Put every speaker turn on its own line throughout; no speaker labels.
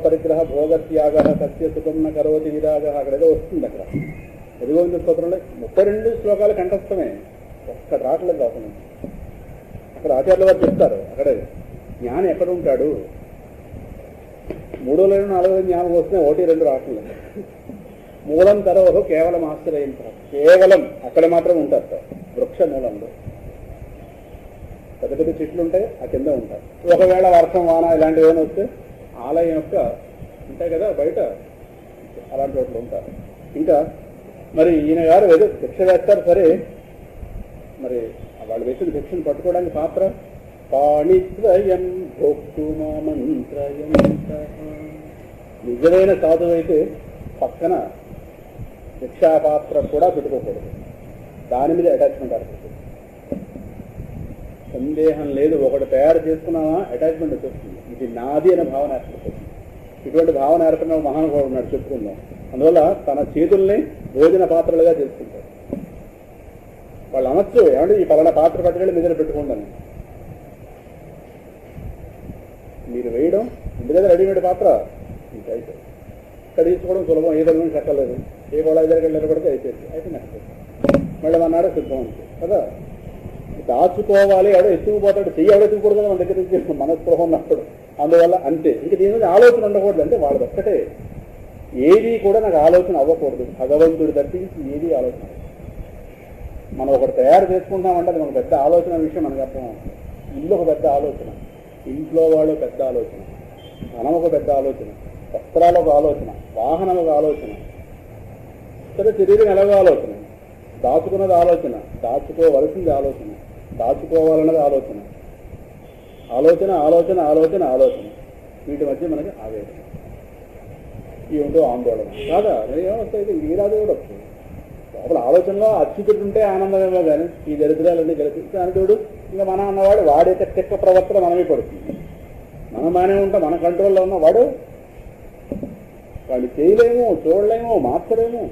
పరిగ్రహ భోగత్యాగ సత్య సుఖం న కరోతి విరాగ అక్కడేదో వస్తుంది. అక్కడ హరిగోవింద స్తోత్రంలో 32 శ్లోకాలు కంఠస్థమే, ఒక్క రాట్లేదు కాకుండా. అక్కడ ఆచార్యుల వారు చెప్తారు, అక్కడే జ్ఞాని ఎక్కడ ఉంటాడు, 3 లేదు 4 జ్ఞానం వస్తే 1 2 రావట్లేదు. మూలం తరవరు కేవలం ఆశ్రయించారు, కేవలం అక్కడ మాత్రం ఉంటారు సార్. వృక్ష మూలంలో పెద్ద పెద్ద చెట్లు ఉంటాయి, ఆ కింద ఉంటాయి. ఒకవేళ వర్షం వాన ఇలాంటివి ఏమైనా వస్తే ఆలయం యొక్క ఉంటాయి కదా బయట, అలాంటి చోట్ల ఉంటారు. ఇంకా మరి ఈయన గారు ఏదో భిక్ష వేస్తారు సరే, మరి వాళ్ళు వేసిన భిక్షను పట్టుకోవడానికి పాత్ర పాణిత్రయం భోక్తుమామంత్రయం. నిజమైన సాధువు అయితే పక్కన భిక్షాపాత్ర కూడా పెట్టుకోకూడదు, దాని మీద అటాచ్మెంట్ ఏర్పడుతుంది. సందేహం లేదు, ఒకటి తయారు చేసుకున్నామా అటాచ్మెంట్ వచ్చేస్తుంది, ఇది నాది అనే భావన ఏర్పడుతుంది. ఇటువంటి భావన ఏర్పడిన మహానుభావుడు ఉన్నాడు, చెప్పుకుందాం. అందువల్ల తన చేతుల్ని భోజన పాత్రలుగా చేసుకుంటారు. వాళ్ళు అనొచ్చు, ఏమంటే ఈ పలానా పాత్ర పట్టుకెళ్ళి మీద పెట్టుకోండి, మీరు వేయడం ఇంటి దగ్గర రెడీమేడ్ పాత్ర ఇంకా అయితే కడిగించుకోవడం సులభం, ఏ విధంగా కట్టలేదు, ఏ గోళ దగ్గరికి నిలబడితే అయిపోయింది, అయితే నెక్స్ట్ మళ్ళీ అన్నాడు సిద్ధం అంతే కదా. దాచుకోవాలి, ఎవడో ఎత్తుకుపోతాడు, చెయ్యి ఎవడో ఎత్తుకోకూడదు కదా మన దగ్గర నుంచి, మన స్పృహ ఉన్నప్పుడు. అందువల్ల అంతే, ఇంక దీని మీద ఆలోచన ఉండకూడదు. అంటే వాళ్ళది ఒక్కటే, ఏది కూడా నాకు ఆలోచన అవ్వకూడదు, భగవంతుడి తప్పించి ఏది ఆలోచన. మనం ఒకటి తయారు చేసుకుంటామంటే అది మనకు పెద్ద ఆలోచన విషయం మనకు అర్థం. ఇల్లు ఒక పెద్ద ఆలోచన, ఇంట్లో వాళ్ళు పెద్ద ఆలోచన, ధనం ఒక పెద్ద ఆలోచన, వస్త్రాలు ఒక ఆలోచన, వాహనం ఒక ఆలోచన, సరే శరీరం ఎలాగో ఆలోచన, దాచుకున్నది ఆలోచన, దాచుకోవలసింది ఆలోచన, దాచుకోవాలన్నది ఆలోచన, ఆలోచన ఆలోచన ఆలోచన ఆలోచన, వీటి మధ్య మనకి ఆవేదన, ఏమిటో ఆందోళన కాదా. ఏమొస్తాయి, వీరాది కూడా వస్తుంది. లోపల ఆలోచనలో అచ్యుతుడు ఉంటే ఆనందమేమో కానీ ఈ దరిద్రాలన్నీ కలిపి అనుడు ఇంకా మనం అన్నవాడు వాడైతే చెక్క ప్రవర్తన మనమే పడుతుంది. మనం బాగానే ఉంటాం, మన కంట్రోల్లో ఉన్న వాడు వాడిని చేయలేము, చూడలేము, మార్చలేము,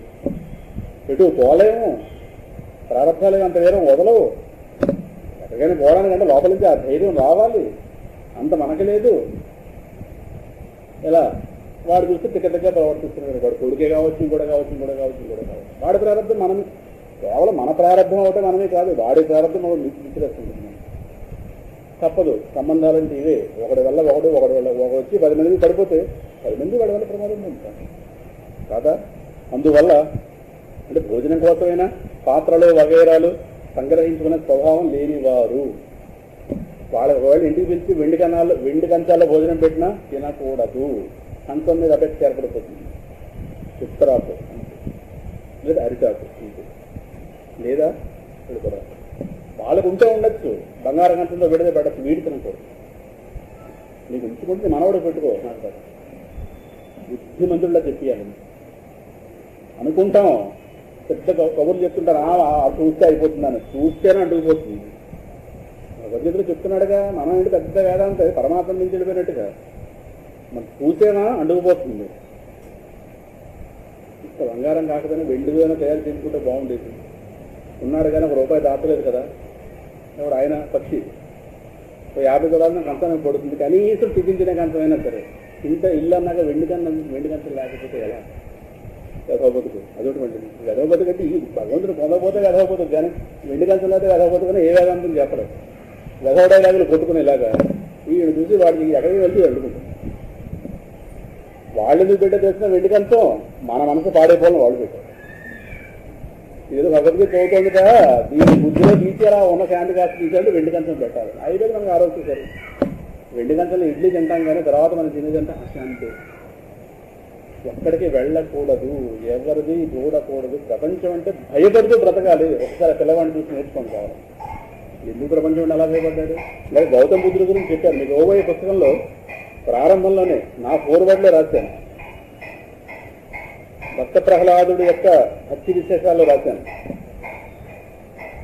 ఎటు పోలేము, ప్రారంభాలు అంత వేరే వదలవు. ఎక్కడికైనా పోవడానికంటే లోపల నుంచి ఆ ధైర్యం రావాలి, అంత మనకి లేదు. ఎలా వాడు చూస్తే తిక్క ప్రవర్తిస్తున్నాడు, వాడు కొడుకే కావచ్చు, ఇంకోటి కావచ్చు, ఇంకోటి కావచ్చు, ఇంకోటి కావచ్చు. వాడి ప్రారంభం మనం కేవలం మన ప్రారంభం అవుతే మనమే కాదు, వాడి ప్రారంభం మిచ్చిరేస్తుంది. తప్పదు, సంబంధాలంటే ఇవే. ఒకటి వల్ల ఒకటి వచ్చి 10 మందికి పడిపోతే 10 మంది వాడి వల్ల ప్రమాదం ఉంటారు కాదా. అందువల్ల అంటే భోజనం కోసమైనా పాత్రలు వగైరాలు సంగ్రహించుకునే స్వభావం లేనివారు వాళ్ళు ఇంటికి పిలిచి వెండి కంచాల్లో భోజనం పెట్టినా తినకూడదు. కంచం మీద అపెక్ట్ ఏర్పడిపోతుంది. చిత్తరాకు లేదా అరిటాకు లేదా పెడతారు. వాళ్ళకు ఉంటే ఉండొచ్చు, బంగారం కంచంతో విడితే పెట్టచ్చు, వీడి తినకూడదు. నీకు ఉంచుకుంటే మనవాడు పెట్టుకో. నాకు బుద్ధిమంతుల్లా చెప్పాలి అనుకుంటాం. పెద్ద కబుర్లు చెప్తుంటారు, చూస్తే అయిపోతుందని. చూస్తేనే అంటుకుపోతుంది. భగవద్గీతలో చెప్తున్నాడుగా, మనం ఏంటి పెద్ద వేదాంత పరమాత్మ నుంచి వెళ్ళిపోయినట్టుగా మనం చూసేనా అంటుకుపోతుంది. ఇంత బంగారం కాకపోయినా వెండిదైనా తయారు చేసుకుంటే బాగుండేది. ఉన్నాడు కానీ ₹1 దాచలేదు కదా, ఎవడు ఆయన పక్షి 50 గదాలను కంచం పడుతుంది. కనీసం చూపించిన కంచమైనా సరే, ఇంత ఇల్లు అన్నాక వెండి కంచం లేకపోతే ఎలా? గదవబతుకు అదొకటి వంటిది. గదవబతుకు అంటే ఈ భగవంతుడు పొందకపోతే గదవబతుకు, కానీ వెండి కంచం లేకపోతే గదవబతుకు కానీ ఏ వేదాంతం చెప్పడం. గదవడైలాగులు కొట్టుకునేలాగా ఈయన చూసి వాడికి ఎక్కడికి వెళ్తే వెళ్ళుకుంటాం. వాళ్ళు ఎందుకు పెట్టే తెలిసిన వెండి కంచం మన మనసు పాడైపోవాలని వాళ్ళు పెట్టారు. ఏదో భగవద్గీత చదువుతుంది కదా, దీని బుద్ధిలో తీసేలా ఉన్న శాంతి కాస్త తీసేది వెండి కంచం పెట్టాలి. అయితే మనకు ఆరోగ్యం సరే. వెండి కంచంలో ఇడ్లీ తింటాం కానీ తర్వాత మనం తినేదంటే అశాంతి. ఎక్కడికి వెళ్ళకూడదు, ఎవరిది చూడకూడదు. ప్రపంచం అంటే భయపడుతూ బ్రతకాలి. ఒకసారి పిల్లవాడిని చూసి నేర్చుకొని కావాలి. ఎందుకు ప్రపంచం అంటే అలా భయపడ్డాడు? లేదా గౌతమ బుద్ధుడి గురించి చెప్పారు. మీకు ఓబోయే పుస్తకంలో ప్రారంభంలోనే నా ఫోర్వర్డ్లో రాశాను. భక్త ప్రహ్లాదుడి యొక్క భక్తి విశేషాల్లో రాశాను.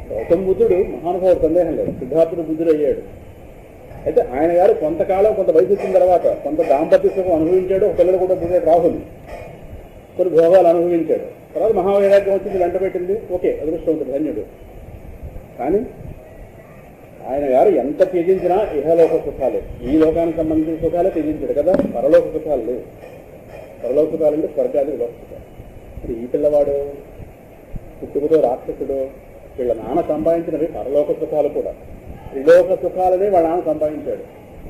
గౌతమ బుద్ధుడు మహానుభావుడు, సందేహం లేదు. సిద్ధార్థుడు బుద్ధుడు అయ్యాడు. అయితే ఆయన గారు కొంతకాలం కొంత వయసు వచ్చిన తర్వాత కొంత దాంపత్య సుఖం అనుభవించాడు. ఒక పిల్లలు కూడా పుట్టాడు రాహుల్. కొన్ని భోగాలు అనుభవించాడు. తర్వాత మహావైరాగ్యం వచ్చింది, వెంట పెట్టింది. ఓకే, అదృష్టవంతుడు, ధన్యుడు. కానీ ఆయన గారు ఎంత త్యజించినా ఇహలోక సుఖాలే, ఈ లోకానికి సంబంధించిన సుఖాలే త్యజించాడు కదా, పరలోక సుఖాలు లేవు. పరలోక సుఖాలు అంటే స్వర్గాది లోక సుఖాలు. ఇప్పుడు ఈ పిల్లవాడు పుట్టుకతో రాక్షసుడు, వీళ్ళ నాన్న సంపాదించినవి పరలోక సుఖాలు కూడా. త్రిలోక సుఖాలనే వాళ్ళ నాన్న సంపాదించాడు.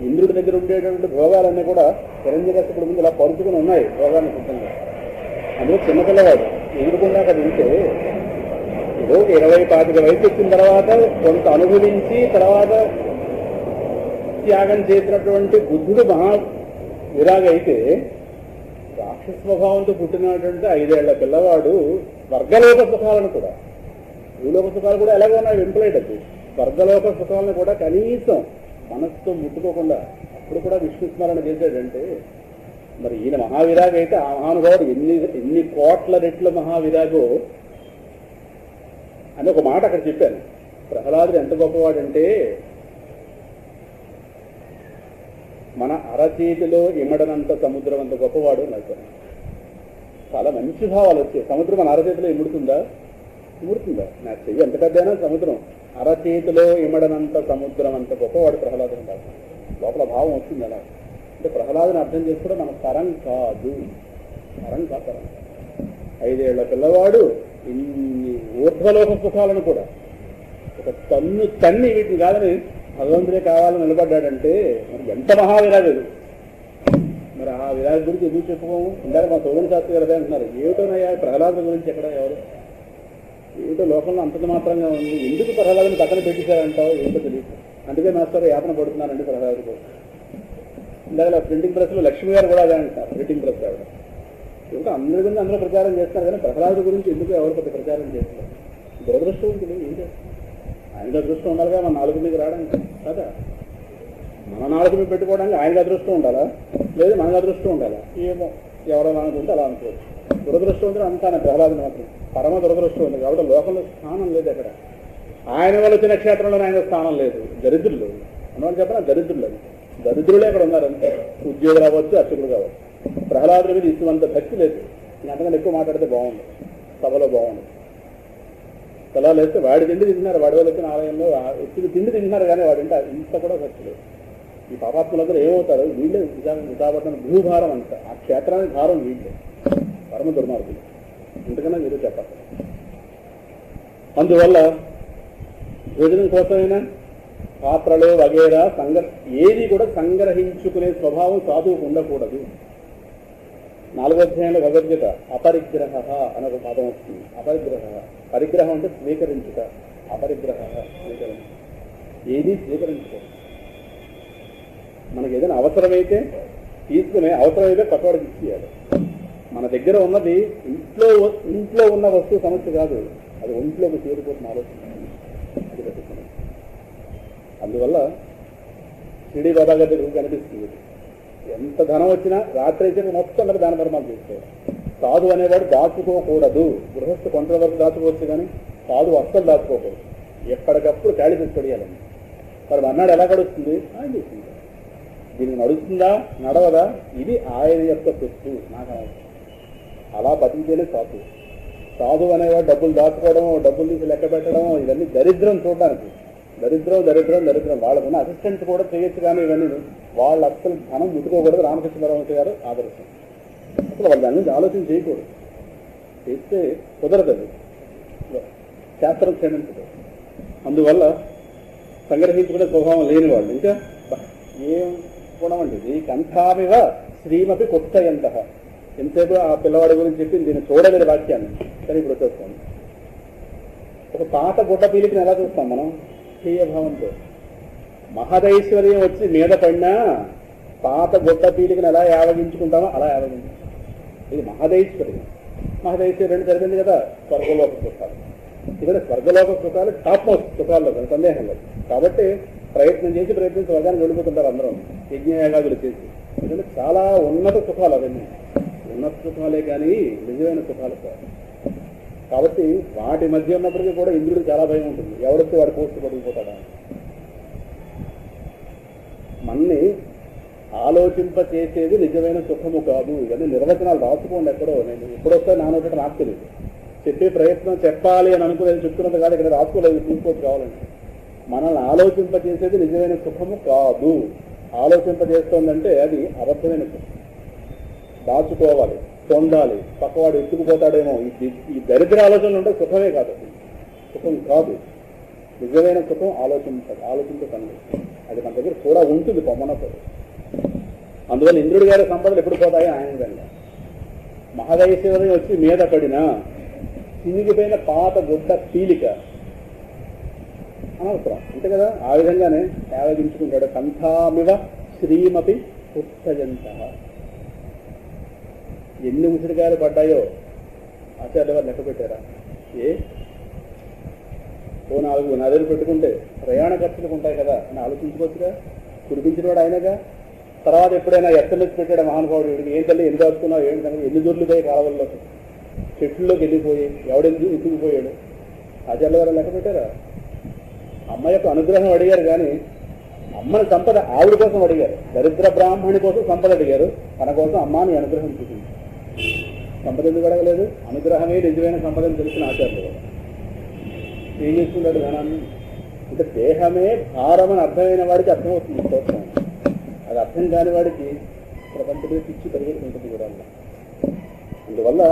ఇంద్రుడి దగ్గర ఉండేటువంటి భోగాలన్నీ కూడా చిరంజీవి ముందు ఇలా పరుచుకుని ఉన్నాయి భోగాన్ని సిద్ధంగా. అందులో చిన్నపిల్లవాడు ఎదురుకుండా అక్కడ ఉంటే ఏదో 20-25 వయసు వచ్చిన తర్వాత కొంత అనుభవించి తర్వాత త్యాగం చేసినటువంటి బుద్ధుడు మహా విరాగ అయితే, రాక్షస స్వభావంతో పుట్టినటువంటి 5 ఏళ్ల పిల్లవాడు స్వర్గలోక సుఖాలను కూడా, భూలోక సుఖాలు కూడా ఎలాగో ఉన్నాయి వెంపులేటది, స్వర్గలోక సుఖాలను కూడా కనీసం మనస్సుతో ముట్టుకోకుండా అప్పుడు కూడా విష్ణు స్మరణ చేశాడంటే, మరి ఈయన మహావిరాగ అయితే ఆ మహానుభావుడు ఎన్ని కోట్ల రెట్ల మహావిరాగో అని ఒక మాట అక్కడ చెప్పాను. ప్రహ్లాదుడు ఎంత గొప్పవాడంటే, మన అరచేతిలో ఇమ్మడనంత సముద్రం అంత గొప్పవాడు నాకు. చాలా మంచి భావాలు వచ్చాయి. సముద్రం మన అరచేతిలో ఇముడుతుందా? ఇముడుతుందా? నా చెయ్యి ఎంత పెద్దైనా సముద్రం, అరచేతిలో ఇమ్మడనంత సముద్రం అంత గొప్పవాడు ప్రహ్లాదుని కాదు. లోపల భావం వచ్చింది అలా. అంటే ప్రహ్లాదుని అర్థం చేసుకోవడం మన తరం కాదు, తరం కాదు, తరం. 5 ఏళ్ల పిల్లవాడు ఇన్ని ఊర్ధ్వలోక సుఖాలను కూడా ఒక తన్ని వీటిని కాదని భగవంతుడే కావాలని నిలబడ్డాడంటే మరి ఎంత మహావిరాగదు. మరి ఆ విరాగ గురించి ఎందుకు చెప్పుకోము? ఇందాక మా సోదరు శాస్త్రి గారు అదే అంటున్నారు, ఏమిటోనయ్యా ప్రహ్లాదు గురించి ఎక్కడ ఎవరు, ఏమిటో లోకంలో అంతంత మాత్రంగా ఉంది, ఎందుకు ప్రహ్లాదుని పక్కన పెట్టేశారంటావు, ఏమిటో తెలియదు. అందుకే మాస్టర్ యాతన పడుతున్నానండి ప్రహ్లాదు కోసం. ఇందాక ప్రింటింగ్ ప్రెస్లో లక్ష్మి గారు కూడా అదే అంటారు, ప్రింటింగ్ ప్రెస్ ఆవిడ. ఇంకా అందరి గురించి అందరూ ప్రచారం చేస్తారు కానీ ప్రహ్లాదు గురించి ఎందుకు ఎవరు పెద్ద ప్రచారం చేస్తారు? దురదృష్టవంతులు ఏం చేస్తారు? ఆయనకు అదృష్టం ఉండాలిగా మన నాలుగు మీద రావడానికి కదా. మన నాలుగు మీద పెట్టుకోవడానికి ఆయనకు అదృష్టం ఉండాలా, లేదు మనకు అదృష్టం ఉండాలా? ఏమో ఎవరైనా అనుకుంటే అలా అనుకోవచ్చు. దురదృష్టవంతులు అంటాను ప్రహ్లాదుని మాత్రం పరమ దురదృష్టం ఉంది. కాబట్టి లోకంలో స్థానం లేదు అక్కడ. ఆయన వల్ల వచ్చిన క్షేత్రంలో ఆయన స్థానం లేదు. దరిద్రులు అన్నవాళ్ళు చెప్పిన దరిద్రులు, అది దరిద్రులే అక్కడ ఉన్నారంటే, ఉద్యోగులు అవ్వచ్చు, అర్చకులు కావచ్చు. ప్రహ్లాదుడి మీద ఇటువంటి భక్తి లేదు. నేను అంతకంటే ఎక్కువ మాట్లాడితే బాగుంది, సభలో బాగుంది. సెలవు వేస్తే వాడి తిండి తింటున్నారు, వాడి వాళ్ళు వచ్చిన ఆలయంలో ఎత్తుకు తిండి తింటున్నారు కానీ వాడింటే ఇంత కూడా ఖర్చు లేదు. ఈ పాపాత్ములందరూ ఏమవుతారు? వీళ్ళే విశాఖపట్నం భూభారం అంట, ఆ క్షేత్రానికి భారం వీళ్ళే, పరమ దుర్మార్గులు. ఇంతకన్నా మీరు చెప్పాలి. అందువల్ల భోజనం కోసమైనా పాత్రలు వగేరా ఏది కూడా సంగ్రహించుకునే స్వభావం సాధువుకు ఉండకూడదు. 4వ అధ్యాయంలో భగవద్గీత అపరిగ్రహ అని ఒక పదం వస్తుంది. అపరిగ్రహ, పరిగ్రహం అంటే స్వీకరించుట, అపరిగ్రహ స్వీకరించు, ఏది స్వీకరించుకో. మనకి ఏదైనా అవసరమైతే తీసుకునే, అవసరమైతే పక్కవాడికి ఇచ్చేయాలి. మన దగ్గర ఉన్నది ఇంట్లో ఉన్న వస్తువు సమస్య కాదు, అది ఒంట్లోకి చేరిపోతున్న ఆలోచన. అది పెట్టుకున్నాం. అందువల్ల షిరిడి బాబా గారి దగ్గర కనిపిస్తుంది, ఎంత ధనం వచ్చినా రాత్రి అయితే మొత్తం అందరూ దాన ధర్మాలు చేసుకోవాలి. సాధు అనేవాడు దాచుకోకూడదు. గృహస్థు కొంత వరకు దాచుకోవచ్చు కానీ సాధు అస్సలు దాచుకోకూడదు. ఎప్పటికప్పుడు ఖాళీ చేసి పడేయాలండి. మరి అన్నాడు ఎలా గడుస్తుంది? ఆయన చేస్తుంది. దీనికి నడుస్తుందా నడవదా ఇది ఆయన యొక్క సొత్తు, నాకు అలా బతికితేనే సాధు. సాధు అనేవాడు డబ్బులు దాచుకోవడం, డబ్బులు తీసి లెక్క పెట్టడం, ఇవన్నీ దరిద్రం చూడడానికి. దరిద్రం దరిద్రం దరిద్రం. వాళ్ళకున్న అసిస్టెంట్స్ కూడా చేయొచ్చు కానీ ఇవన్నీ వాళ్ళు అస్సలు ధనం ముట్టుకోకూడదు. రామకృష్ణ పరమహంస గారు ఆదర్శం. అసలు వాళ్ళు దాని నుంచి ఆలోచన చేయకూడదు. చేస్తే కుదరదు, శాస్త్రం క్షమించదు. అందువల్ల సంగ్రహించుకునే స్వభావం లేని వాళ్ళు ఇంకా ఏం గుణం అండి ఇది? కంఠామివ శ్రీమతి కొత్తయంత. ఎంతసేపు ఆ పిల్లవాడి గురించి చెప్పి దీన్ని చూడలేని వాక్యాన్ని కానీ ఇప్పుడు వచ్చేస్తాను. ఒక పాత గుడ్డ పీలికని ఎలా చూస్తాం మనం? క్షీయభావంతో. మహదైశ్వర్యం వచ్చి మీద పడినా పాత గుడ్డ పీలికని ఎలా యావగించుకుంటామో అలా యావగించుకుంటాం. ఇది మహదైశ్వర్యం. మహదైశ్వర్యం జరిగింది కదా స్వర్గలోక సుఖాలు. ఇక్కడ స్వర్గలోక సుఖాలు టాప్ మోస్ట్ సుఖాల్లో సందేహం లేదు. కాబట్టి ప్రయత్నం చేసి స్వర్గానికి వెళ్ళిపోతుంటారు అందరం యజ్ఞయాగాదులు చేసి. ఎందుకంటే చాలా ఉన్నత సుఖాలు అవన్నీ, ఉన్నత సుఖాలే కానీ నిజమైన సుఖాలు కాదు. కాబట్టి వాటి మధ్య ఉన్నప్పటికీ కూడా ఇంద్రుడికి చాలా భయం ఉంటుంది, ఎవరితో వాడు పోస్ట్ పడిపోతాడా. మన్ని ఆలోచింప చేసేది నిజమైన సుఖము కాదు. ఇవన్నీ నిర్వచనాలు రాసుకోండి ఎక్కడో. నేను ఎప్పుడొస్తే నానొకటి నాకు తెలియదు. చెప్పే ప్రయత్నం చెప్పాలి అని అనుకునేది చెప్తున్నది కాదు, ఇక్కడ రాసుకోలేదు, చూసుకోవచ్చు కావాలంటే. మనల్ని ఆలోచింపజేసేది నిజమైన సుఖము కాదు. ఆలోచింపజేస్తోందంటే అది అబద్ధమైన సుఖం. దాచుకోవాలి, పొందాలి, పక్కవాడు ఎత్తుకుపోతాడేమో, ఈ దరిద్ర ఆలోచనలు ఉంటే సుఖమే కాదు, సుఖం కాదు. నిజమైన సుఖం ఆలోచించకండి. అది మన దగ్గర కూడా ఉంటుంది పొమ్మనప్పుడు. అందువల్ల ఇంద్రుడి గారి సంపదలు ఎప్పుడు పోతాయో ఆయన వెళ్ళ మహదైశ్వర్యం వచ్చి మీద పడినా చినిగిపోయిన పాత గుడ్డ పీలిక అనవసరం, అంతే కదా. ఆ విధంగానే ఆలోచించుకుంటాడు. కంఠామివ శ్రీమపి ఉత్సయంత. ఎన్ని ఉసిరికాయలు పడ్డాయో ఆచార్య వారు లెక్క పెట్టారా? ఓ 4 నదులు పెట్టుకుంటే ప్రయాణ ఖర్చులకు ఉంటాయి కదా అని ఆలోచించుకోవచ్చుగా. కురిపించినవాడు ఆయనగా. తర్వాత ఎప్పుడైనా ఎస్ఎంఎస్ పెట్టాడు మహానుభావుడు, వీడికి ఏం తల్లి ఎందుకు వస్తున్నావు, ఏంటి సంగతి, ఎన్ని దూర్లు పోయి కాలవల్లోకి చెట్లలోకి వెళ్ళిపోయి ఎవడెందుకు ఎత్తుకుపోయాడు. ఆచార్య వారు లెక్క పెట్టారా? అమ్మ యొక్క అనుగ్రహం అడిగారు కానీ అమ్మని సంపద ఆవిడ కోసం అడిగారు. దరిద్ర బ్రాహ్మణి కోసం సంపద అడిగారు, తన కోసం అమ్మాని అనుగ్రహం చూపింది. సంపద ఎందుకు అడగలేదు? అనుగ్రహమే నిజమైన సంపదని తెలిసిన ఆచార్యులు కదా. ఏం చేసుకుంటాడు ధనాన్ని? అంటే దేహమే భారమని అర్థమైన వాడికి అర్థమవుతుంది స్తోత్రం. అది అర్థం కాని వాడికి ప్రపంచమే పిచ్చి పరిగెత్తుకుంటుంది కూడా. అందువల్ల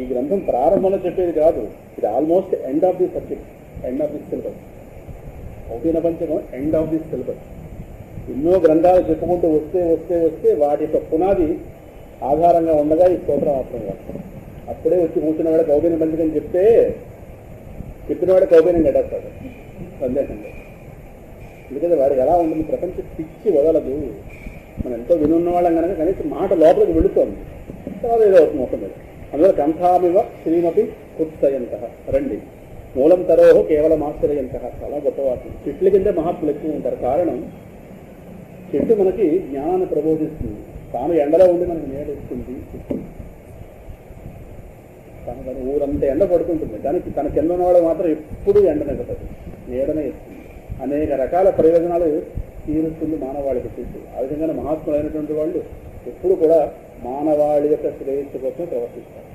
ఈ గ్రంథం ప్రారంభంలో చెప్పేది కాదు, ఇది almost end of the subject, end of the syllabus. భౌతిక పంచకం ఎండ్ ఆఫ్ ది సిలబస్. ఎన్నో గ్రంథాలు చెప్పుకుంటూ వస్తే వస్తే వస్తే వాటి యొక్క పునాది ఆధారంగా ఉండగా ఈ స్తోత్రం మాత్రం కాదు. అప్పుడే వచ్చి కూర్చున్నవాడు కౌబీన పంచకం చెప్తే చెప్పినవాడు కౌబీనం గడేస్తాడు సందేహంగా. ఎందుకంటే వాడికి ఎలా ఉంటుంది, ప్రపంచ పిచ్చి వదలదు. మనం ఎంతో వినున్న వాళ్ళం కనుక కనీసం మాట లోపలికి వెళుతోంది, తర్వాత ఏదో అవుతుంది మొత్తం మీద. అందువల్ల కంఠామివ శ్రీమతి కుత్సయంత. రండి, మూలం తరోహో కేవలం ఆశ్రయంత. చాలా గొప్ప వాటి. చెట్ల కింద మహాత్ములు ఎక్కువ ఉంటారు. కారణం, చెట్టు మనకి జ్ఞానాన్ని ప్రబోధిస్తుంది. తాను ఎండలో ఉండి మనకి నేడిస్తుంది. తను ఊరంతా ఎండ పడుతుంటుంది, దానికి తన కింద ఉన్నవాడు మాత్రం ఎప్పుడూ ఎండనెగతుంది, నీడనే ఇస్తుంది. అనేక రకాల ప్రయోజనాలు తీరుస్తుంది మానవాళికి చెట్టు. ఆ విధంగా మహాత్ములైనటువంటి వాళ్ళు ఎప్పుడు కూడా మానవాళి యొక్క శ్రేయస్సు కోసం ప్రవర్తిస్తారు.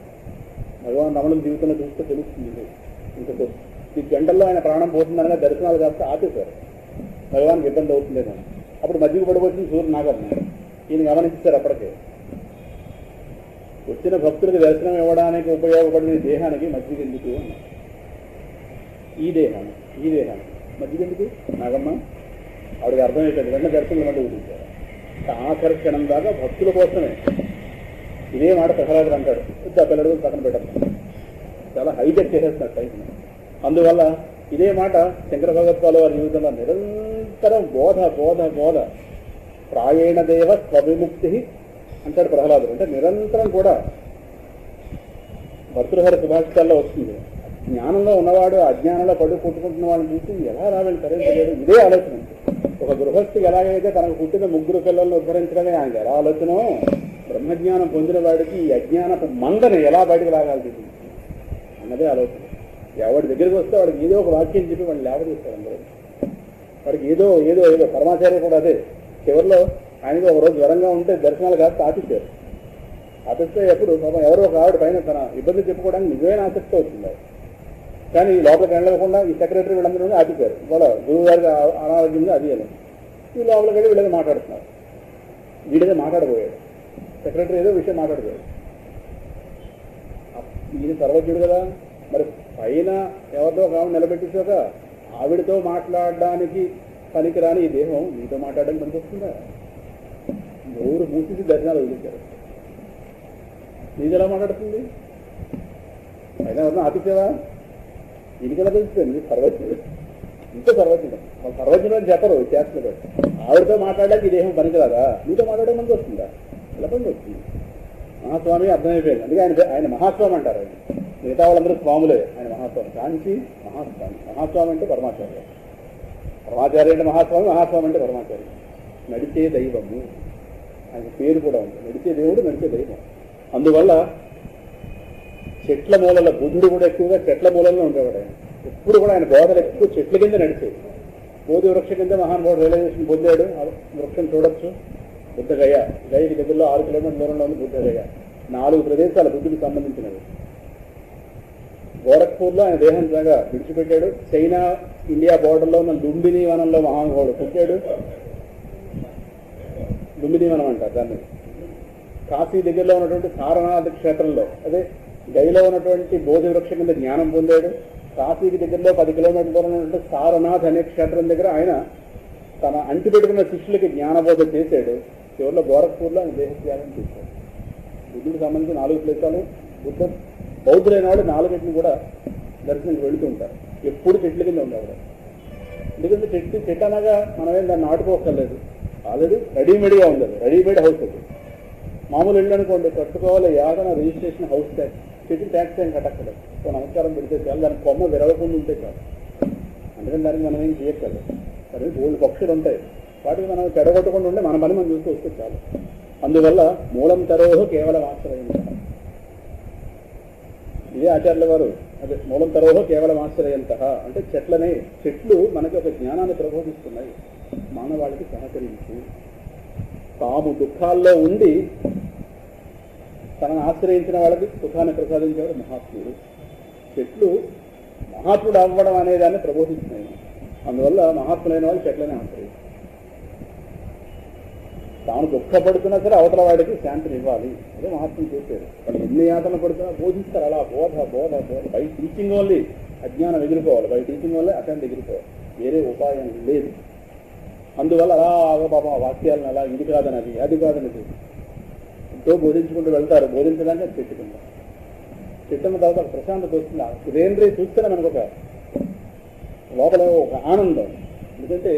భగవాన్ రమణుల జీవితంలో చూస్తే తెలుస్తుంది. ఇంకొక ఈ గంటల్లో ఆయన ప్రాణం పోతుందనగా దర్శనాలు కాస్త ఆపేశారు. భగవాన్కి ఇబ్బంది అవుతుందేమో. అప్పుడు మధ్యకు పడిపోతుంది సూర్య నాగమ్మ. ఈయన గమనించారు. అప్పటికే వచ్చిన భక్తులకు దర్శనం ఇవ్వడానికి ఉపయోగపడిన దేహానికి మధ్యకి ఎందుకు అన్నారు. ఈ దేహానికి మధ్యకి ఎందుకు నాగమ్మ? ఆవిడకి అర్థమైపోయింది. వెంటనే దర్శనం ఇవ్వండి ఊరించారు. ఆఖరి క్షణం దాకా భక్తుల కోసమే. ఇదే మాట ప్రహ్లాదుడు అంటాడు, పిల్లడు పక్కన పెట్టడం చాలా హైజెక్ చేసేస్తున్నారు టైంని. అందువల్ల ఇదే మాట శంకర భగవత్పాల వారి జీవితంలో నిరంతరం బోధ ప్రాయేణ దేవ స్వవిముక్తి అంటాడు ప్రహ్లాదుడు. అంటే నిరంతరం కూడా భర్తృహరి సుభాషితాల్లో వస్తుంది. జ్ఞానంలో ఉన్నవాడు అజ్ఞానంలో కొట్టుకుంటున్న వాళ్ళని చూసి ఎలా రావాలని తరించలేడు. ఇదే ఆలోచన. ఒక గృహస్థికి ఎలాగైతే తనకు పుట్టిన 3 పిల్లలను ఉద్ధరించడమే ఆయన ఎలా ఆలోచన, బ్రహ్మజ్ఞానం పొందిన వాడికి ఈ అజ్ఞానపు మందని ఎలా బయటకు లాగాల్సి అన్నదే ఆలోచన. ఎవరి దగ్గరికి వస్తే వాడికి ఏదో ఒక వాక్యం చెప్పి వాళ్ళు లేవదీస్తారు. అందరూ వాడికి ఏదో పరమాచార్య కూడా అదే. చివరిలో ఆయనకి ఒకరోజు జ్వరంగా ఉంటే దర్శనాలు కాస్త ఆపిస్తారు. ఆపిస్తే ఎప్పుడు ఎవరో ఒక ఆవిడ పైన తన ఇబ్బంది చెప్పుకోవడానికి నిజమైన ఆసక్తి వచ్చింది. కానీ లోపలికి వెళ్ళకుండా ఈ సెక్రటరీ వీళ్ళందరూ ఆపిస్తారు. వాళ్ళ గురువు గారికి అనారోగ్యంగా అది అని ఈ లోపలికి వెళ్ళి వీళ్ళని మాట్లాడుతున్నారు. వీడిదే మాట్లాడబోయాడు. సెక్రటరీ ఏదో విషయం మాట్లాడబోయాడు. ఈయన సర్వజ్ఞుడు కదా, మరి పైన ఎవరితో ఒక ఆవిడ నిలబెట్టించాక ఆవిడతో మాట్లాడడానికి పనికిరాని ఈ దేహం మీతో మాట్లాడడానికి పనికి వస్తుందా? ఎవరు మూసేసి దర్శనాలు వదిలించారు. నీది ఎలా మాట్లాడుతుంది? అయినా ఎవరిన ఆపిచ్చావా? దీనికైనా తెలుస్తుంది సర్వజ్ఞుడు. ఇంకో సర్వజ్ఞుడు. వాళ్ళు సర్వజ్ఞుడు అని చెప్పరు చేస్తున్నారు. ఆవిడతో మాట్లాడడానికి ఈ దేహం పనికిరాదా? నీతో మాట్లాడడం పనికి వస్తుందా? ఎలా పనికి వస్తుంది? మహాస్వామి అర్థమైపోయింది. అందుకే ఆయన మహాస్వామి అంటారు. ఆయన మిగతా వాళ్ళందరూ స్వాములే, ఆయన మహాస్వామి. కాంచి మహాస్వామి అంటే పరమాచార్య. పరమాచార్య అంటే మహాస్వామి, మహాస్వామి అంటే పరమాచార్య. నడిచే దైవము ఆయన పేరు కూడా ఉంది. నడిచే దేవుడు, నడిచే దైవం. అందువల్ల చెట్ల మూలల బుద్ధుడు కూడా ఎక్కువగా చెట్ల మూలంలో ఉండేవాడు. ఆయన ఎప్పుడు కూడా ఆయన బోధలు ఎక్కువ చెట్ల కింద నడిచేది. బోధి వృక్ష కింద మహానుభావుడు రియలైజేషన్ పొందాడు. వృక్షం చూడొచ్చు. బుద్ధగయ, గయకి దగ్గరలో 6 కిలోమీటర్ల దూరంలో ఉంది బుద్ధగయ. 4 ప్రదేశాలు బుద్ధుడికి సంబంధించినవి. గోరఖ్పూర్లో ఆయన దేహం బాగా విడిచిపెట్టాడు. చైనా ఇండియా బోర్డర్లో ఉన్న లుంబిని వనంలో మహానుభావుడు పుట్టాడు. లుంబిని వనం అంటారు దాన్ని. కాశీ దగ్గరలో ఉన్నటువంటి సారనాథ్ క్షేత్రంలో, అదే గైలో ఉన్నటువంటి బోధి వృక్షం కింద జ్ఞానం పొందాడు. కాశీకి దగ్గరలో 10 కిలోమీటర్ల దూరంలో ఉన్నటువంటి సారనాథ్ అనే క్షేత్రం దగ్గర ఆయన తన అంటిపెట్టుకున్న శిష్యులకి జ్ఞానబోధ చేశాడు. చివరిలో గోరఖ్పూర్లో ఆయన దేహత్యాగం చేశాడు. బుద్ధుడికి సంబంధించి 4 ప్లేసాలు. బౌద్ధులైన వాళ్ళు 4 కూడా దర్శనానికి వెళుతూ ఉంటారు. ఎప్పుడు చెట్ల కింద ఉండేవారు. ఎందుకంటే చెట్టు అనగా మనమేం దాన్ని నాటుకోకర్లేదు, ఆల్రెడీ రెడీమేడ్గా ఉండదు. రెడీమేడ్ హౌస్ అది. మామూలు ఇల్లు అనుకోండి, కట్టుకోవాలి, యాదన రిజిస్ట్రేషన్, హౌస్ ట్యాక్స్, చెట్టుకి ట్యాక్స్ ఏం కట్టక్కర్లేదు. నమస్కారం పెడితే చాలు, దానికి కొమ్మ విరవకుండా ఉంటే చాలు. అందుకని దానికి మనం ఏం చేయక్కర్లేదు. దానికి ఓల్డ్ పక్షులు ఉంటాయి, వాటికి మనం చెడగొట్టకుండా ఉంటే మన పని మనం చూస్తూ వస్తే చాలు. అందువల్ల మూలం తరోహో కేవలం ఆశ్రయం. ఇదే ఆచార్యుల వారు అదే మూలం తరోహో కేవలం ఆశ్రయంత అంటే చెట్లు మనకి ఒక జ్ఞానాన్ని ప్రబోధిస్తున్నాయి. మానవాళికి సహకరించి తాము దుఃఖాల్లో ఉండి తనను ఆశ్రయించిన వాళ్ళకి సుఖాన్ని ప్రసాదించేవాడు మహాత్ముడు. చెట్లు మహాత్ముడు అవ్వడం అనేదాన్ని ప్రబోధిస్తున్నాయి. అందువల్ల మహాత్ములైన వాళ్ళు చెట్లనే ఆశ్రయిస్తారు. తాను దుఃఖపడుతున్నా సరే అవతల వాడికి శాంతిని ఇవ్వాలి. అదే మహాత్ములు చేశారు. వాళ్ళు ఎన్ని యాతన పడుతున్నా బోధిస్తారు. అలా బోధ బోధ బోధ. బై టీచింగ్ ఓన్లీ అజ్ఞానం ఎగిరిపోవాలి, బై టీచింగ్ వల్లే అశాంతి ఎగిరిపోవాలి. వేరే ఉపాయం లేదు. అందువల్ల అలాగా పాపం ఆ వాక్యాలను అలా ఇది కాదనది అది కాదనది ఎంతో బోధించుకుంటూ వెళ్తారు. బోధించడానికి అది చెట్టుకుంటారు. చెట్టున్న తర్వాత ప్రశాంతత వస్తుంది. సురేంద్రియ చూస్తేనే మనకు ఒక లోపల ఒక ఆనందం. ఎందుకంటే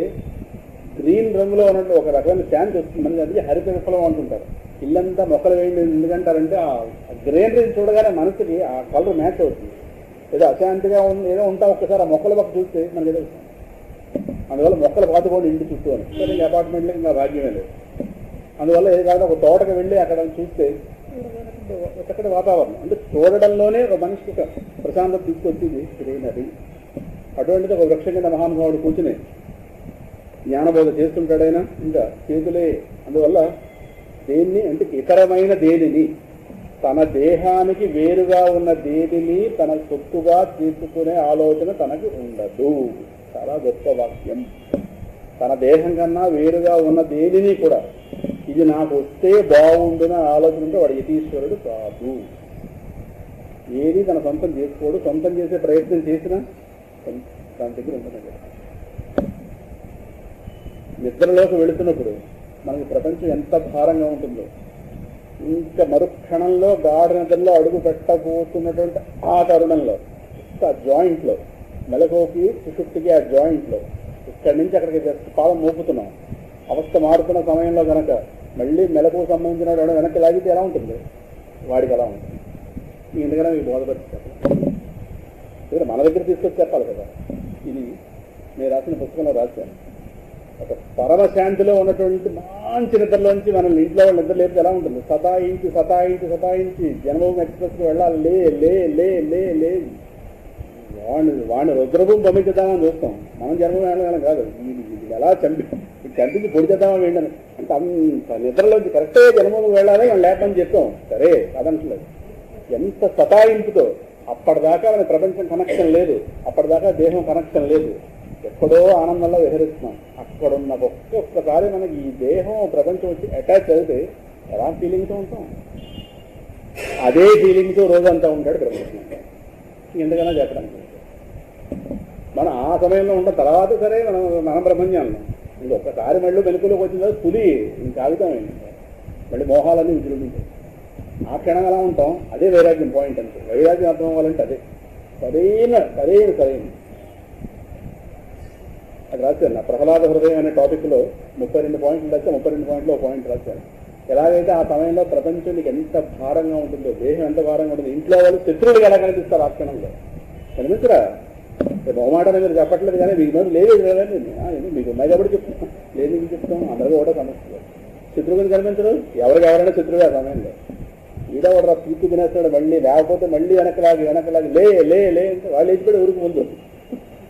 గ్రీన్ రంగులో ఉన్నట్టు ఒక రకమైన శాంతి వస్తుంది మనకి. అందుకే హరిత విఫలం అంటుంటారు. ఇల్లంతా మొక్కలు వేయండి ఎందుకంటారంటే ఆ గ్రీనరీ చూడగానే మనసుకి ఆ కలర్ మ్యాచ్ అవుతుంది. ఏదో అశాంతిగా ఏదో ఉంటాం ఒక్కసారి ఆ మొక్కల పక్క చూస్తే మనకి ఏదో. అందువల్ల మొక్కలు పాతుకోండి ఇంటి చుట్టూ అని. సరే అపార్ట్మెంట్లో ఇంకా భాగ్యమే లేదు. అందువల్ల ఏది కాదు ఒక తోటకు వెళ్ళి అక్కడ చూస్తే చక్కటి వాతావరణం. అంటే చూడడంలోనే ఒక మనిషికి ఒక ప్రశాంతత తీసుకొచ్చింది గ్రీనరీ. అటువంటిది ఒక వృక్షం కింద మహానుభావుడు కూర్చుని జ్ఞానబోధ చేస్తుంటాడైనా ఇంకా చేతులే. అందువల్ల దేన్ని అంటే ఇతరమైన దేనిని, తన దేహానికి వేరుగా ఉన్న దేనిని తన సొత్తుగా తీసుకునే ఆలోచన తనకి ఉండదు. చాలా గొప్ప వాక్యం. తన దేహం కన్నా వేరుగా ఉన్న దేనిని కూడా ఇది నాకు వస్తే బాగుండున ఆలోచన ఉంటే వాడు యతీశ్వరుడు కాదు. ఏది తన సొంతం చేసుకోడు. సొంతం చేసే ప్రయత్నం చేసినా దాని దగ్గర ఉంటుంది. నిద్రలోకి వెళుతున్నప్పుడు మనకి ప్రపంచం ఎంత భారంగా ఉంటుందో, ఇంకా మరుక్షణంలో గాఢ నిద్రలో అడుగు పెట్టబోతున్నటువంటి ఆ తరుణంలో ఆ జాయింట్లో మెలకువకి సుషుప్తికి ఆ జాయింట్లో ఇక్కడి నుంచి అక్కడికి పాదం మోపుతున్నాం. అవస్థ మారుతున్న సమయంలో కనుక మళ్ళీ మెలకువ సంబంధించిన వాడు వెనక్కి లాగితే ఎలా ఉంటుంది, వాడికి ఎలా ఉంటుంది. ఎందుకనే మీకు బోధపరిస్తారు. మన దగ్గర తీసుకొచ్చి చెప్పాలి కదా. ఇది నేను రాసిన పుస్తకంలో రాశాను. ఒక పరమశాంతిలో ఉన్నటువంటి మంచి నిద్రలోంచి మనల్ని ఇంట్లో వాళ్ళు నిద్ర లేపితే ఎలా ఉంటుంది. సతాయించి జన్మభూమి ఎక్స్ప్రెస్కి వెళ్ళాలి. లే లే లే లే లే వాడిని రుద్రభూమి పంపించేద్దామని చూస్తాం. మనం జన్మభూమి వెళ్ళగలం కాదు. ఇది ఎలా చంపించి పొడి చేద్దామని ఏంటని అంటే అంత నిద్రలోంచి కరెక్ట్గా జన్మభూమికి వెళ్ళాలి మనం లేపని చెప్తాం. సరే కాదంటలేదు. ఎంత సతాయింపుతో అప్పటిదాకా మన ప్రపంచం కనెక్షన్ లేదు, అప్పటిదాకా దేహం కనెక్షన్ లేదు, ఎక్కడో ఆనందంలో విహరిస్తున్నాం. అక్కడున్న ఒక్కసారి మనకి ఈ దేహం ప్రపంచం వచ్చి అటాచ్ అయితే ఎలా ఫీలింగ్తో ఉంటాం. అదే ఫీలింగ్తో రోజంతా ఉంటాడు ప్రపంచం. ఎందుకన్నా చెప్పడానికి మనం ఆ సమయంలో ఉంటాం. తర్వాత సరే మనం ప్రపంచాలను ఇంకొకసారి మళ్ళీ వెనుకలోకి వచ్చిన తర్వాత పులి ఇంక ఆగుతామండి. మళ్ళీ మోహాలన్నీ విజృంభించాయి. ఆ క్షణం ఎలా ఉంటాం. అదే వైరాగ్యం పాయింట్ అంతే. వైరాగ్యం అర్థం అవ్వాలంటే అదే సరైన అది రాశాను. నా ప్రహ్లాద హృదయం అనే టాపిక్లో 32 పాయింట్లు రాశాను. 32 పాయింట్లో ఒక పాయింట్ రాశాను. ఎలాగైతే ఆ సమయంలో ప్రపంచం నీకు ఎంత భారంగా ఉంటుందో, దేహం ఎంత భారంగా ఉంటుంది. ఇంట్లో వాళ్ళు శత్రువులు ఎలా కనిపిస్తారు ఆ క్షణంలో. కనిపించరా మొహమాట మీరు చెప్పట్లేదు కానీ మీకు మంది లేదు కదండి. మీకు ఉన్నాయి కాబట్టి చెప్తాం. లేదు మీకు చెప్తాం. అందరికీ ఒకటే సమస్య. శత్రువుని కనిపించరు. ఎవరైనా శత్రువే ఆ సమయంలో. ఈడ ఒకటి పీక్కు తినేస్తాడు. మళ్ళీ లేకపోతే మళ్ళీ వెనకలాగి లే లే లే అంటే వాళ్ళు వేసిపోయి ఊరికి ముందు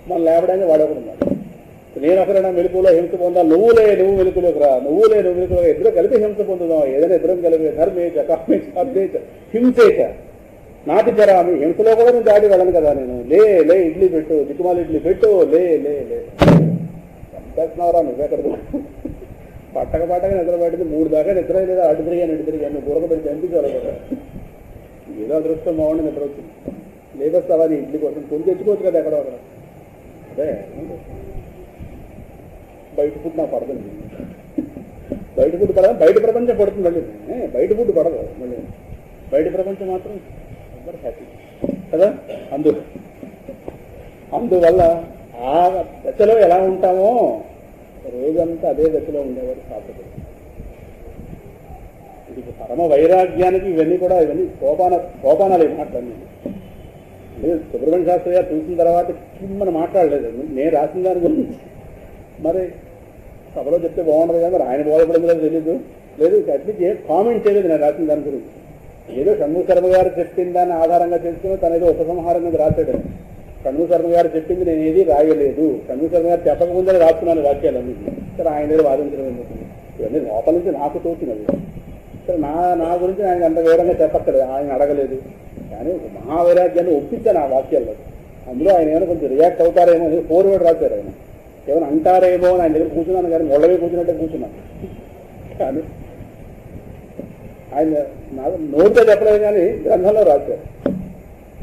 మనం లేపడానికి వాడకూడదు. నేను ఒకరైనా మెలుకులో హింస పొందా, నువ్వు మెలుకులోకి రా, నువ్వు మెలుకులో ఇద్దరు కలిపి హింస పొందుదాం. ఏదైనా ఇద్దరం కలిపి ధర్మేచ కామేచ అర్థేచ హింసేచ నాటి జరామి హింసలో కూడా నేను దాడి వెళ్ళను కదా నేను. లే లే ఇడ్లీ పెట్టు, దిక్కుమాల ఇడ్లీ పెట్టు, లే లే లే ఎంతేస్తున్నావురా నువ్వెక్కడ పట్టక నిద్ర పట్టింది 3 దాకా నిద్ర లేదా అటు తిరిగాను బుర్ర పెట్టి చంపించాలి కదా. ఏదో అదృష్టం బాగుండి నిద్ర వచ్చింది. లేకొస్తావా నీ ఇడ్లీ కోసం కొంచెం తెచ్చుకోవచ్చు కదా ఎక్కడో అక్కడ. అదే బయట ఫుడ్ నాకు పడదండి. బయట ఫుడ్ పడదు, బయట ప్రపంచం పడుతుంది మళ్ళీ. బయట ఫుడ్ పడదు మళ్ళీ, బయట ప్రపంచం మాత్రం అందరూ హ్యాపీ కదా. అందువల్ల ఆ దశలో ఎలా ఉంటామో రోజంతా అదే దశలో ఉండేవాడు సాధకుడు. ఇది పరమ వైరాగ్యానికి ఇవన్నీ సోపానాలు మాట్లాడి సుబ్రహ్మణ్య శాస్త్రి గారు చూసిన తర్వాత మనం మాట్లాడలేదు. నేను రాసిన దాని గురించి మరి సభలో చెప్తే బాగుండదు కదా, మరి ఆయన బోధపడిందో తెలీదు. లేదు అట్లీస్ట్ ఏం కామెంట్ చేయలేదు నేను రాసిన దాని గురించి. ఏదో షణ్ముఖ శర్మ గారు చెప్పిన దాన్ని ఆధారంగా చేసుకుని తన ఏదో ఉపసంహారం మీద రాశాడు. షణ్ముఖ శర్మ గారు చెప్పింది నేను ఏది రాయలేదు, షణ్ముఖ శర్మ గారు చెప్పకముందే రాస్తున్నాను వాక్యాలన్నీ. సరే ఆయన దగ్గర వాదించడం ఎందుకు, ఇవన్నీ లోపల నుంచి నాకు తోచినది. సరే నా గురించి ఆయన అంత వివరంగా చెప్పక్కర్లేదు, ఆయన అడగలేదు. కానీ ఒక మహావైరాగ్యాన్ని ఒప్పించాను ఆ వాక్యాల్లో. అందులో ఆయన ఏమైనా కొంచెం రియాక్ట్ అవుతారేమో అని 4 వర్డ్ రాశారు. ఆయన ఏమైనా అంటారేమో అని ఆయన దగ్గర కూర్చున్నాను, కానీ మొళ్ళవే కూర్చున్నట్టే కూర్చున్నాను. కానీ ఆయన నోటితో చెప్పలేదు, కానీ గ్రంథంలో రాశారు.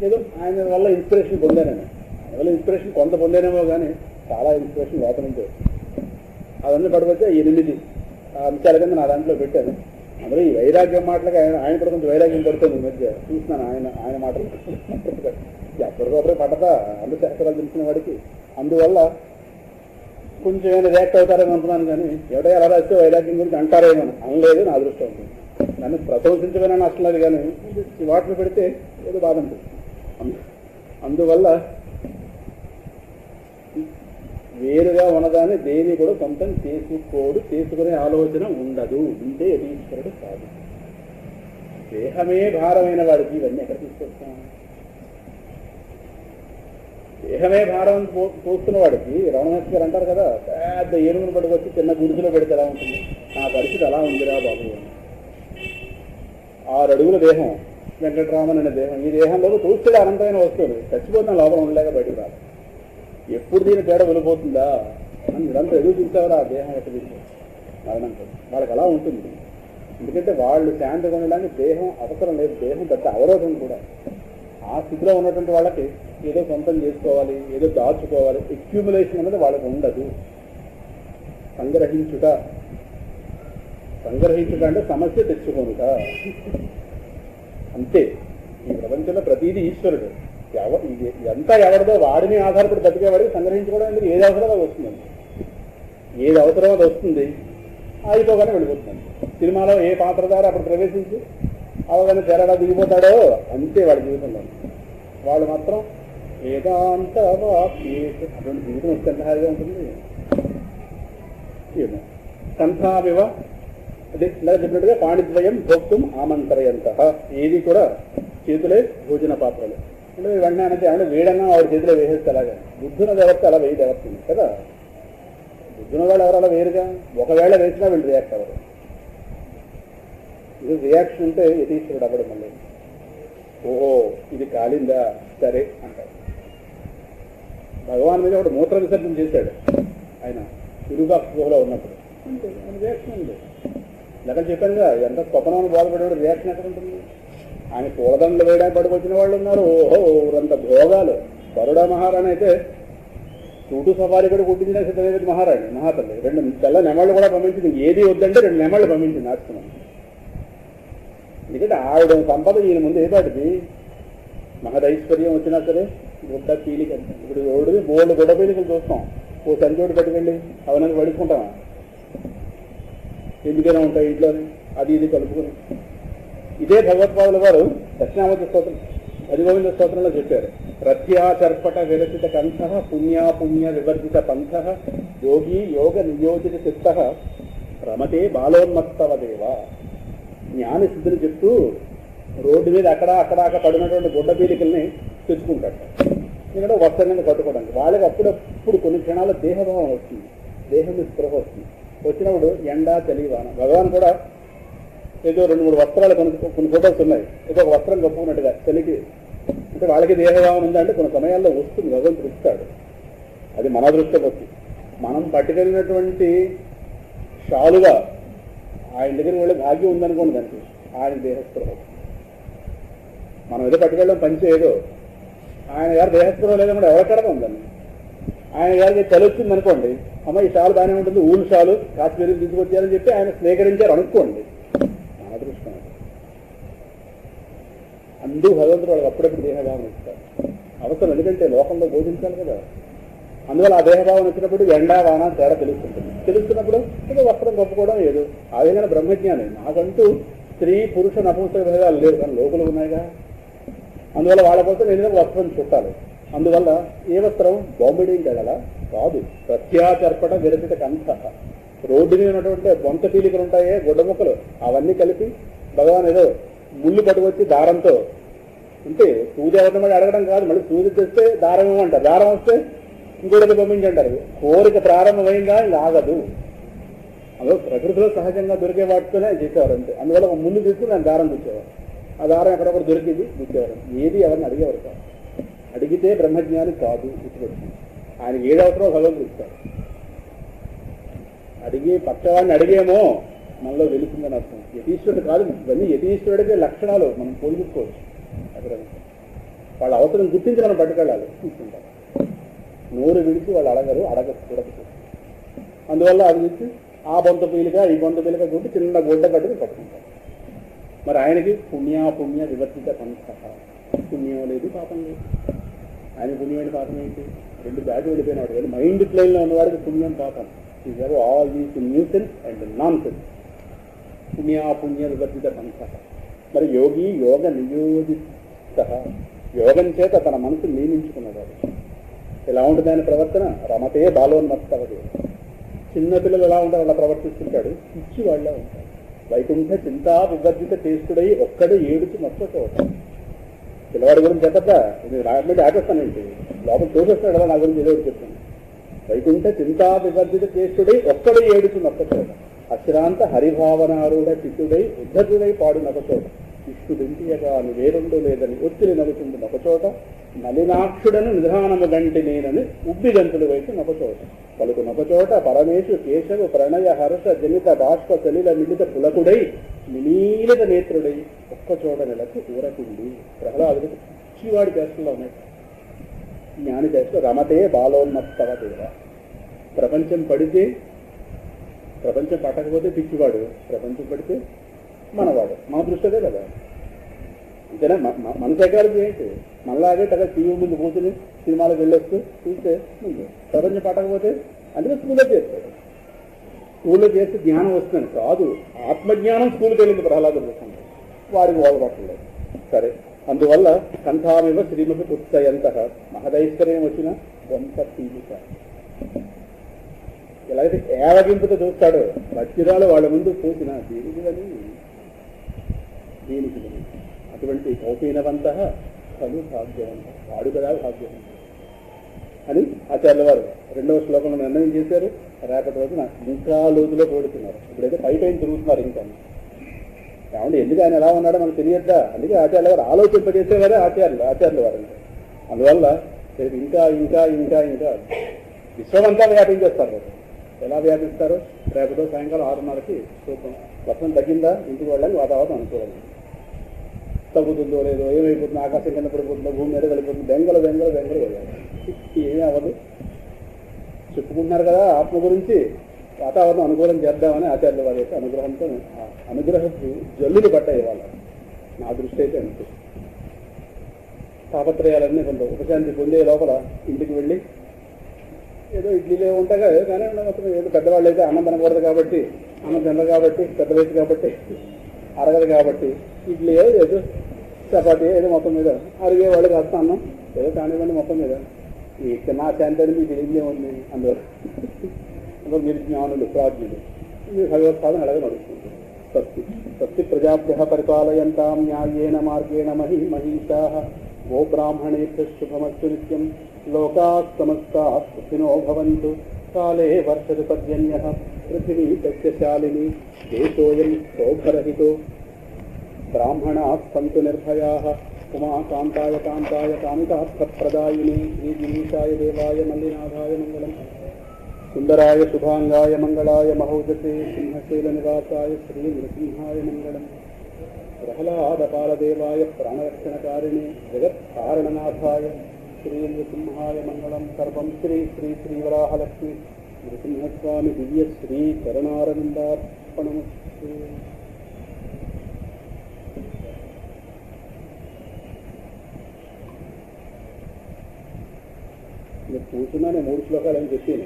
ఏదో ఆయన వల్ల ఇన్స్పిరేషన్ పొందాను. ఆయన వల్ల ఇన్స్పిరేషన్ కొంత పొందానేమో, కానీ చాలా ఇన్స్పిరేషన్ లోపల నుంచి అవన్నీ పడిపోతే 8 అంశాల కింద నా దాంట్లో పెట్టాను. అందులో ఈ వైరాగ్యం మాటలకి ఆయన కూడా కొంచెం వైరాగ్యం పడుతుంది ఈ మధ్య. చూస్తున్నాను ఆయన మాటలు ఎప్పటికప్పుడు పడతా అందరూ శాస్త్రాలు తెలిసిన వాడికి. అందువల్ల కొంచెం ఏమైనా రియాక్ట్ అవుతారేమో అనుకున్నాను, కానీ ఎవడో ఎలా రాస్తే వైరాగ్యం గురించి అంటారేమో అనలేదు. నా అదృష్టం ఉంటుంది. నన్ను ప్రశంసించమని అసలు, కానీ వాటిని పెడితే ఏదో బాధ ఉంటుంది. అందువల్ల వేరుగా ఉన్నదాన్ని దేని కూడా సొంతం చేసుకునే ఆలోచన ఉండదు. ఉంటే యతీశ్వరుడు కాదు. దేహమే భారమైన వాడికి ఇవన్నీ ఎక్కడ తీసుకొస్తాం? దేహమే భారం పోస్తున్న వాడికి రమణమహర్షి గారు అంటారు కదా, పెద్ద ఏనుగును పట్టుకొచ్చి చిన్న గుడిసెలో పెడితే ఎలా ఉంటుంది? నా పరిస్థితి అలా ఉందిరా బాబు. 6 అడుగుల దేహం, వెంకటరామన్ అనే దేహం. ఈ దేహంలో చూస్తే అనంతమైన వస్తువులు, చచ్చిపోతున్న లోపల ఉండలేక బయటకు రాదు. ఎప్పుడు దీని తేడా వెళ్ళిపోతుందా అని ఇదంతా ఎదురు చూసేవారు. ఆ దేహం ఎక్కడ మరణంతో వాళ్ళకి అలా ఉంటుంది. ఎందుకంటే వాళ్ళు శాంతిగా ఉండడానికి దేహం అవసరం లేదు. దేహం పెద్ద అవరోధం కూడా. ఆ స్థితిలో ఉన్నటువంటి వాళ్ళకి ఏదో సొంతం చేసుకోవాలి, ఏదో దాచుకోవాలి, ఎక్యూములేషన్ అనేది వాళ్ళకి ఉండదు. సంగ్రహించుట అంటే సమస్య తెచ్చుకోనుట అంతే. ఈ ప్రపంచంలో ప్రతిదీ ఈశ్వరుడు. ఇదంతా ఎవరిదో వాడిని ఆధారపడి బతికేవాడికి సంగ్రహించుకోవడం ఎందుకు? ఏది అవసరమో అది వస్తుందండి. ఏది అవసరమో అది వస్తుంది, అయిపోగానే వెళ్ళిపోతుంది. సినిమాలో ఏ పాత్రధార అప్పుడు ప్రవేశించి అవగానే తెరడా దిగిపోతాడో అంతే వాడి జీవితంలో. వాళ్ళు మాత్రం వేదాంత అటువంటి జీవితం వస్తే ఎంత హాయిగా ఉంటుంది. ఏమో సంథావివ అదే ఇలా చెప్పినట్టుగా పాణిద్వయం భోక్తం ఆమంతరయంత. ఏది కూడా చేతులే భోజన పాత్రలు అంటే వెంటనే అంటే అంటే వేడన్నా వాడి చేతిలో వేసేస్తే అలాగా. బుద్ధున దేవత అలా వేయి దేవస్తుంది కదా. బుద్ధున వాళ్ళు ఎవరు అలా వేరుగా, ఒకవేళ వేసినా వీళ్ళు రియాక్ట్ అవ్వరు. ఇది రియాక్షన్ అంటే యతీశ్వరుడు అవ్వడం. మళ్ళీ ఓహో ఇది కాలిందా సరే అంటారు. భగవాన్ మీద ఒకటి మూత్ర విసర్జన చేశాడు ఆయన విరూపాక్ష గుహలో ఉన్నప్పుడు. అంటే ఆయన రియాక్షన్ ఉంది. లెక్కలు చెప్పానుగా, ఎంత స్వప్నాన్ని బాధపడేవాడు రియాక్షన్ ఎక్కడ ఉంటుంది? ఆయన పూలదండలు వేయడానికి పడుకొచ్చిన వాళ్ళు ఉన్నారు. ఓహో ఊరంత భోగాలు. బరోడా మహారాణి అయితే చూటు సఫారీ కూడా కుట్టించిన సిద్ధదేవి మహాతల్లి 2 తెల్ల నెమళ్ళు కూడా పంపించింది. ఏది వద్దంటే 2 నెమళ్ళు పంపించింది ఆశ్రమం. ఎందుకంటే ఆవిడ సంపద ఈయన ముందు ఏపాటిది. మహదైశ్వర్యం వచ్చినా సరే గుడ్డ పీలిక. ఇప్పుడు ఓడిది 3 గుడ్డ పీలికలు చూస్తాం. ఓ సంచోటి పట్టుకెళ్ళి అవన్నీ పడుకుంటామా? ఎందుకైనా ఉంటాయి ఇంట్లోనే అది ఇది కలుపుకొని. ఇదే భగవత్పాదుల వారు దక్షిణామూర్తి స్తోత్రం 10వ స్తోత్రంలో చెప్పారు. ప్రత్యాచర్పట విరచిత కంఠ పుణ్యాపుణ్య వివర్జిత పంథ యోగి యోగ నియోజిత చిత్త రమతే బాలోన్మత్తవదేవ. జ్ఞాని సిద్ధులు చెప్తూ రోడ్డు మీద అక్కడ పడినటువంటి గుడ్డ పీలికల్ని తెచ్చుకుంటాడు. ఎందుకంటే వస్త్రం మీద కట్టుకోవడానికి. వాళ్ళకి అప్పుడప్పుడు కొన్ని క్షణాల దేహభావం వస్తుంది, దేహం మీద స్పృహ వస్తుంది. వచ్చినప్పుడు ఎండ చలి వాన. భగవాన్ కూడా ఏదో 2-3 వస్త్రాలు కొన్ని ఫోటోస్ ఉన్నాయి, ఏదో ఒక వస్త్రం కప్పుకున్నట్టుగా చలికి. అంటే వాళ్ళకి దేహభావం ఉందంటే కొన్ని సమయాల్లో వస్తుంది, భగవంతుడు ఇస్తాడు. అది మన దృష్టికి. మనం పట్టుకెళ్ళినటువంటి షాలుగా ఆయన దగ్గరికి వెళ్ళే భాగ్యం ఉందనుకోండి, దానికి ఆయన దేహస్పృహ. మనం ఏదో పట్టుకెళ్ళడం పంచే ఏదో, ఆయన గారు దేహస్పృహ లేదనుకోండి ఎవరికడగా ఉందండి. ఆయన గారికి తెలుస్తుంది అనుకోండి, అమ్మ ఈ షాలు బాగానే ఉంటుంది, ఊళ్ళు షాలు కాశ్మీర్ తీసుకొచ్చారని చెప్పి ఆయన స్వీకరించారు అనుకోండి, మన అదృష్టం. అందుకు భగవంతుడు వాళ్ళకి అప్పుడప్పుడు దేహభావం ఇస్తారు అవసరం, ఎందుకంటే లోకంలో బోధించాలి కదా. అందువల్ల ఆ దేహభావం వచ్చినప్పుడు ఎండా వాన తేడా తెలుస్తుంటుంది. తెలుస్తున్నప్పుడు ఏదో వస్త్రం కప్పుకోవడం ఏదో ఆ విధంగా బ్రహ్మజ్ఞానం. నాకంటూ స్త్రీ పురుష నపుంసక భేదాలు లేవు, కానీ లోపల ఉన్నాయిగా. అందువల్ల వాళ్ళ కోసం ఏదైనా వస్త్రం చుట్టాలి. అందువల్ల ఏ వస్త్రం బాంబిడింగ్ కదలా కాదు, ప్రత్యాచర్పణ విరచిత కంఠ. రోడ్డు మీద ఉన్నటువంటి బొంత పీలికలు ఉంటాయే, గుడ్డ ముక్కలు, అవన్నీ కలిపి భగవాన్ ఏదో ముళ్ళు పట్టుకొచ్చి దారంతో అంటే సూది ఎవరిని అడగడం కాదు, మళ్ళీ సూది తెస్తే దారం ఇవ్వమంటారు, దారం వస్తే ఇంకోటి పంపించంటారు. కోరిక ప్రారంభమైందా ఇది ఆగదు. అదో ప్రకృతిలో సహజంగా దొరికే వాటితోనే చేసేవారు అంతే. అందువల్ల ఒక ముళ్ళు తీసుకుని దాని దారం గుచ్చేవారు, ఆ దారం ఎక్కడొకటి దొరికింది గుచ్చేవారు. ఏది ఎవరిని అడిగేవారు కాదు. అడిగితే బ్రహ్మజ్ఞాని కాదు ఇటువంటి. ఆయన ఏది అవసరమో భగవంతుడు ఇస్తాడు. అడిగి పక్షవాడిని అడిగేమో మనలో వెలుతుందని అర్థం. యతీశ్వరుడు కాదు, ఇవన్నీ యతీశ్వరుడికే లక్షణాలు మనం పోల్చుకోవచ్చు. అక్కడ వాళ్ళ అవసరం గుర్తించి మనం పట్టుకెళ్ళాలి, తీసుకుంటాం. నోరు విడిచి వాళ్ళు అడగకూడదు. అందువల్ల అది గురించి ఆ బొంత పీలిక ఈ బొంత పీలిక గుట్టి చిన్న గుడ్డ కట్టుకు పట్టుకుంటారు. మరి ఆయనకి పుణ్య వివర్తిత సంస్థ. పుణ్యం లేదు, పాపం లేదు. ఆయన పుణ్యమైన పాపం ఏంటి? రెండు దాటి వెళ్ళిపోయినాడు. కానీ మైండ్ ప్లేన్లో ఉన్నవాడికి పుణ్యం పాపం. Is have all these nuisance and non sense. పుణ్య వివర్తిత సంస్థ. మరి యోగి యోగ నియోజిత, యోగం చేత తన మనసు నియమించుకున్నవాడు. ఎలా ఉంటుంది ఆయన ప్రవర్తన? రమతే బాలోన్మత్తవది. చిన్నపిల్లలు ఎలా ఉంటారు అలా ప్రవర్తిస్తుంటాడు, పిచ్చి వాళ్ళ ఉంటాడు. వైకుంఠ చింతా వివర్జిత చేస్తుడై ఒక్కడు ఏడుచు మర్చిపోతాడు. పిల్లవాడి గురించి చెప్పద్దా, ఇది రాబట్టి ఆపేస్తానండి, లోపల చూసేస్తాడు కదా నా గురించి ఏదో చెప్తాను. వైకుంఠ చింతా వివర్జిత చేస్తుడై ఒక్కడు ఏడుచు నొక్కచోట, అశ్రాంత హరిభావనారూఢ చిత్తుడై ఉద్ధతుడై పాడు నొకచోట, ఇష్టుడింటియగా వేరుండు లేదని ఒత్తిడి నవ్వుతుంది నొకచోట, నలినాక్షుడను నిధానము గంటి నేనని ఉబ్బి గంతులు వైపు నొకచోట, పలుకు నొకచోట పరమేశు కేశవు ప్రణయ హర్ష జనిత బాష్ప సలిల మిలిత పులకుడై నిమీలిత నేత్రుడై ఒక్కచోట నెలకు ఊరకుండి. ప్రహ్లాదుడికి పిచ్చివాడి చేష్టలో ఉన్నాయి, జ్ఞాని చేష్టలు. రమతే బాలోన్మత్తవ దేవ. ప్రపంచం పట్టకపోతే పిచ్చివాడు, ప్రపంచం పడితే మనవాడు. మన దృష్టిదే కదా. అంతేనా? మన సైకాలజీ ఏంటి? మనలాగే కదా టీవీ ముందు కూర్చుని సినిమాలకు వెళ్ళొస్తూ చూస్తే ముందు ప్రపంచం పట్టకపోతే అందుకే స్కూల్లో చేస్తాడు. స్కూల్లో చేస్తే జ్ఞానం వస్తుంది కాదు, ఆత్మజ్ఞానం స్కూల్కి వెళ్ళింది ప్రహ్లాదు చూస్తుంది, వాడికి వాళ్ళు పట్టలేదు. సరే, అందువల్ల కంఠామివ శ్రీమతి ఉత్సయంత మహదైశ్వర్యం వచ్చిన వంత పీలిక. ఎలాగైతే ఏవగింపుతో చూస్తాడో వజ్రాలు వాళ్ళ ముందు పోసిన దీనికి అటువంటి కౌపీనవంత కలు భాగ్యవంత, వాడు కదా భాగ్యవంత అని ఆచార్యుల వారు 2వ శ్లోకంలో నిర్ణయం చేశారు. రేపటి రోజున ఇంకా లోతులో కోడుతున్నారు. ఇప్పుడైతే పై తిరుగుతున్నారు. ఇంకా ఏమంటే ఎందుకు ఆయన ఎలా ఉన్నాడో మనకు తెలియద్దా? అందుకే ఆచార్యుల వారు ఆలోచింపజేసేవారే ఆచార్యుల వారు. అందువల్ల ఇంకా ఇంకా ఇంకా ఇంకా విశ్వమంతా వ్యాపించేస్తారు కదా. ఎలా వ్యాపిస్తారు? రేపటితో సాయంకాలం 6:30కి చూద్దాం. వర్షం తగ్గిందా, ఇంటికి వెళ్ళాలి, వాతావరణం అనుకూలంగా తగ్గుతుందో లేదో, ఏమైపోతుందో, ఆకాశం కింద పడిపోతుందో, భూమి మీద వెళ్ళిపోతుంది, బెంగలు వెళ్ళాలి. ఏమీ అవ్వదు. చెప్పుకుంటున్నారు కదా ఆత్మ గురించి, వాతావరణం అనుకూలం చేద్దామని ఆచార్యుల వారి యొక్క అనుగ్రహంతో అనుగ్రహపు జల్లులు పట్టాయి వాళ్ళ. నా దృష్టి అయితే అంతే. తాపత్రయాలన్నీ కొంత ఉపశాంతి పొందే లోపల ఇంటికి వెళ్ళి ఏదో ఇడ్లీలే ఉంటాయి కదా, కానీ మొత్తం ఏదో పెద్దవాళ్ళు అయితే అన్నం తినకూడదు కాబట్టి, అన్నం తినరు కాబట్టి, పెద్ద వయసు కాబట్టి, అరగదు కాబట్టి ఇడ్లీ ఏదో చపాతీ ఏదో మొత్తం మీద అరిగే వాళ్ళు కాస్త అన్నం ఏదో కానివ్వండి మొత్తం మీద. ఈ నా శాంతి మీకు ఏం ఉంది అందులో మీరు జ్ఞానులు ప్రాజ్ఞులు మీ భగవత్పాదం అలాగే నడుస్తుంది. స్వస్తి ప్రజాభ్యః పరిపాలయంతాం న్యాయేన మార్గేణ మహీషా గో బ్రాహ్మణేభ్యః శుభమస్తు నిత్యం. లోకాః సమస్తాః సుఖినో భవంతు. కాలే వర్షతు పర్జన్యః పృథివీ సస్యశాలిని. దేశోయం శోభరహితో బ్రాహ్మణాः సంతు నిర్భయాः ఉమాకాంతాయ కాంతాయ కామితార్థప్రదాయినే శ్రీ గిరీశాయ దేవాయ మల్లినాథాయ మంగళం సుందరాయ శుభాంగాయ మంగళాయ మహోజసే సింహశైల నివాసాయ శ్రీ నృసింహాయ మంగళం ప్రహ్లాదపాలదేవాయ ప్రాణరక్షణకారిణే జగత్కారణనాథాయ శ్రీ నృసింహాయ మంగళం సర్వం శ్రీ శ్రీ శ్రీవరాహలక్ష్మి నృసింహస్వామి దివ్య శ్రీ చరణారవిందార్పణమస్తు. నేను కూర్చున్నానే 3 శ్లోకాలు అని చెప్పాను.